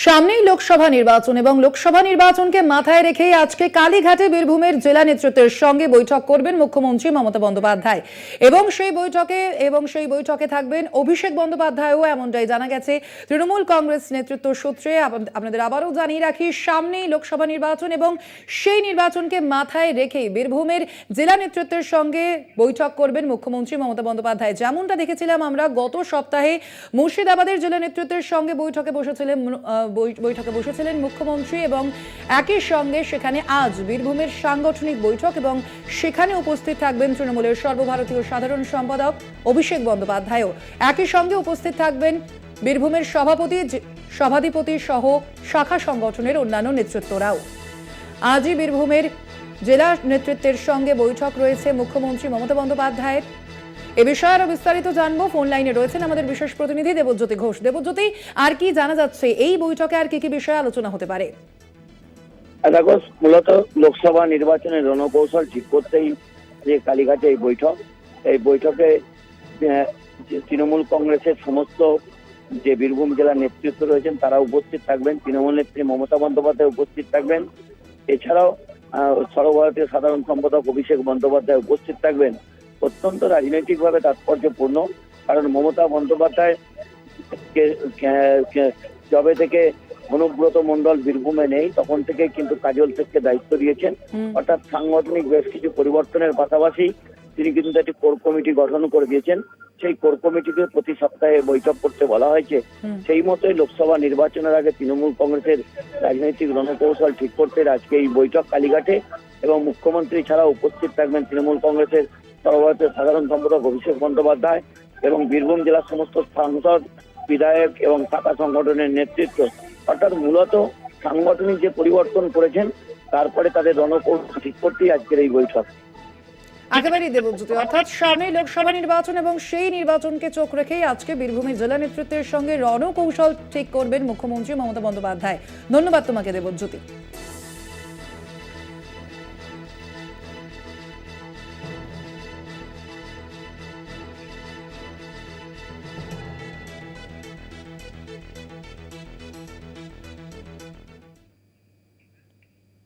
সামনেই লোকসভা নির্বাচন এবং লোকসভা নির্বাচনকে মাথায় রেখেই আজকে কালীঘাটে বীরভূমের জেলা নেতৃত্বের সঙ্গে বৈঠক করবেন মুখ্যমন্ত্রী মমতা বন্দ্যোপাধ্যায় এবং সেই বৈঠকে থাকবেন অভিষেক বন্দ্যোপাধ্যায়ও, এমনটাই জানা গেছে তৃণমূল কংগ্রেস নেতৃত্ব সূত্রে। আপনাদের আবারও জানিয়ে রাখি, সামনেই লোকসভা নির্বাচন এবং সেই নির্বাচনকে মাথায় রেখেই বীরভূমের জেলা নেতৃত্বের সঙ্গে বৈঠক করবেন মুখ্যমন্ত্রী মমতা বন্দ্যোপাধ্যায়। যেমনটা দেখেছিলাম আমরা গত সপ্তাহে মুর্শিদাবাদের জেলা নেতৃত্বের সঙ্গে বৈঠকে বসেছিলেন মুখ্যমন্ত্রী এবং একই সঙ্গে সেখানে আজ বীরভূমের সাংগঠনিক বৈঠক এবং সেখানে উপস্থিত থাকবেন তৃণমূলের সর্বভারতীয় সাধারণ সম্পাদক অভিষেক বন্দ্যোপাধ্যায়ও। একই সঙ্গে উপস্থিত থাকবেন বীরভূমের সভাধিপতি সহ শাখা সংগঠনের অন্যান্য নেতৃত্বরাও। আজই বীরভূমের জেলা নেতৃত্বের সঙ্গে বৈঠক রয়েছে মুখ্যমন্ত্রী মমতা বন্দ্যোপাধ্যায়ের। এ বিষয়ে আরো বিস্তারিত জানবো। ফোন লাইনে রয়েছেন আমাদের বিশেষ প্রতিনিধি দেবজ্যোতি ঘোষ। দেবজ্যোতি, আর কি জানা যাচ্ছে এই বৈঠকে, আর কি কি বিষয়ে আলোচনা হতে পারে? দেখো, মূলত লোকসভা নির্বাচনের রণকৌশল ঠিক করতেই যে কালীঘাটে এই বৈঠকে তৃণমূল কংগ্রেসের সমস্ত যে বীরভূম জেলার নেতৃত্ব রয়েছেন তারা উপস্থিত থাকবেন। তৃণমূল নেত্রী মমতা বন্দ্যোপাধ্যায় উপস্থিত থাকবেন। এছাড়াও সর্বভারতীয় সাধারণ সম্পাদক অভিষেক বন্দ্যোপাধ্যায় উপস্থিত থাকবেন। অত্যন্ত রাজনৈতিকভাবে তাৎপর্যপূর্ণ, কারণ মমতা বন্দ্যোপাধ্যায় যবে থেকে অনুব্রত মণ্ডল বীরভূমে নেই তখন থেকে কিন্তু কাজল শেখকে দায়িত্ব দিয়েছেন। অর্থাৎ সাংগঠনিক বেশ কিছু পরিবর্তনের পাশাপাশি তিনি কিন্তু একটি কোর কমিটি গঠন করে দিয়েছেন। সেই কোর কমিটিকে প্রতি সপ্তাহে বৈঠক করতে বলা হয়েছে। সেই মতোই লোকসভা নির্বাচনের আগে তৃণমূল কংগ্রেসের রাজনৈতিক রণকৌশল ঠিক করতে আজকে এই বৈঠক কালীঘাটে, এবং মুখ্যমন্ত্রী ছাড়া উপস্থিত থাকবেন তৃণমূল কংগ্রেসের সর্বভারতীয় সাধারণ সম্পাদক অভিষেক বন্দ্যোপাধ্যায় এবং বীরভূম জেলার সমস্ত সাংসদ, বিধায়ক এবং শাখা সংগঠনের নেতৃত্ব। অর্থাৎ মূলত সাংগঠনিক যে পরিবর্তন করেছেন তারপরে তাদের রণকৌশল ঠিক করতেই আজকের এই বৈঠক। একেবারেই দেবজ্যোতি, অর্থাৎ সামনেই লোকসভা নির্বাচন এবং সেই নির্বাচনকে চোখ রেখেই আজকে বীরভূমের জেলা নেতৃত্বের সঙ্গে রণকৌশল ঠিক করবেন মুখ্যমন্ত্রী মমতা বন্দ্যোপাধ্যায়। ধন্যবাদ তোমাকে দেবজ্যোতি।